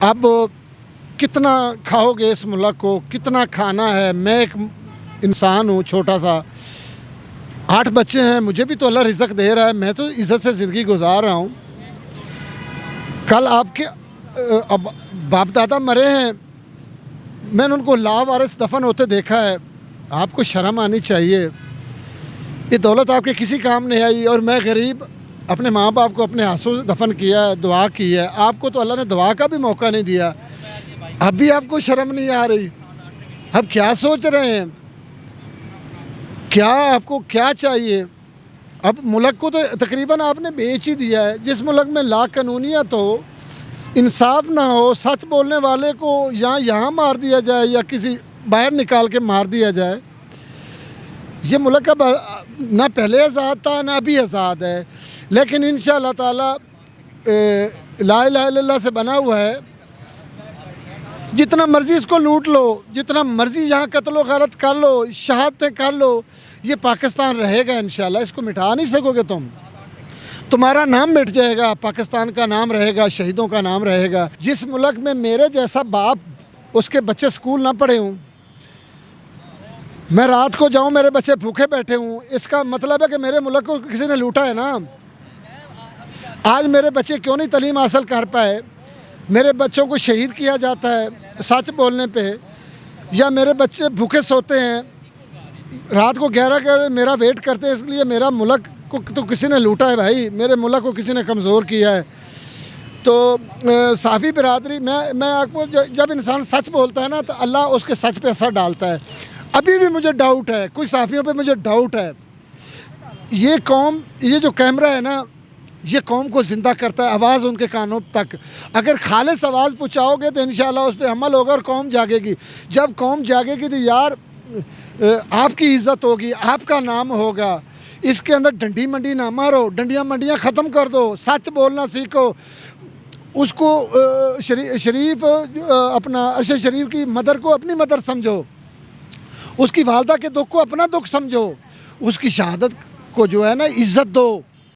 اب کتنا کھاؤ گے اس ملک کو، کتنا کھانا ہے؟ میں ایک انسان ہوں چھوٹا سا، 8 بچے ہیں، مجھے بھی تو اللہ رزق دے رہا ہے، میں تو عزت سے زندگی گزار رہا ہوں۔ کل آپ کے اب باپ دادا مرے ہیں، میں نے ان کو لاوارث دفن ہوتے دیکھا ہے۔ آپ کو شرم آنی چاہیے، یہ دولت آپ کے کسی کام نہیں آئی، اور میں غریب اپنے ماں باپ کو اپنے ہاتھوں سے دفن کیا ہے، دعا کی ہے۔ آپ کو تو اللہ نے دعا کا بھی موقع نہیں دیا، اب بھی آپ کو شرم نہیں آ رہی؟ اب کیا سوچ رہے ہیں؟ کیا آپ کو کیا چاہیے؟ اب ملک کو تو تقریباً آپ نے بیچ ہی دیا ہے۔ جس ملک میں لا قانونیت ہو، انصاف نہ ہو، سچ بولنے والے کو یہاں مار دیا جائے یا کسی باہر نکال کے مار دیا جائے، یہ ملک اب نہ پہلے آزاد تھا نہ ابھی آزاد ہے۔ لیکن انشاءاللہ تعالی لا الہ الا اللہ سے بنا ہوا ہے، جتنا مرضی اس کو لوٹ لو، جتنا مرضی یہاں قتل و غارت کر لو، شہادتیں کر لو، یہ پاکستان رہے گا انشاءاللہ، اس کو مٹا نہیں سکو گے تم۔ تمہارا نام مٹ جائے گا، پاکستان کا نام رہے گا، شہیدوں کا نام رہے گا۔ جس ملک میں میرے جیسا باپ اس کے بچے سکول نہ پڑھے ہوں، میں رات کو جاؤں میرے بچے بھوکے بیٹھے ہوں، اس کا مطلب ہے کہ میرے ملک کو کسی نے لوٹا ہے نا۔ آج میرے بچے کیوں نہیں تعلیم حاصل کر پائے؟ میرے بچوں کو شہید کیا جاتا ہے سچ بولنے پہ، یا میرے بچے بھوکے سوتے ہیں، رات کو 11 میرا ویٹ کرتے ہیں، اس لیے میرا ملک کو تو کسی نے لوٹا ہے بھائی، میرے ملک کو کسی نے کمزور کیا ہے۔ تو صحافی برادری، میں آپ کو، جب انسان سچ بولتا ہے نا تو اللہ اس کے سچ پہ اثر ڈالتا ہے۔ ابھی بھی مجھے ڈاؤٹ ہے، کچھ صحافیوں پہ مجھے ڈاؤٹ ہے۔ یہ قوم، یہ جو کیمرہ ہے نا، یہ قوم کو زندہ کرتا ہے، آواز ان کے کانوں تک اگر خالص آواز پہنچاؤ گے تو انشاءاللہ اس پہ عمل ہوگا اور قوم جاگے گی۔ جب قوم جاگے گی تو یار آپ کی عزت ہوگی، آپ کا نام ہوگا۔ اس کے اندر ڈنڈی منڈی نہ مارو، ڈنڈیاں منڈیاں ختم کر دو، سچ بولنا سیکھو۔ اس کو شریف اپنا ارشد شریف کی مدر کو اپنی مدر سمجھو، اس کی والدہ کے دکھ کو اپنا دکھ سمجھو، اس کی شہادت کو جو ہے نا عزت دو۔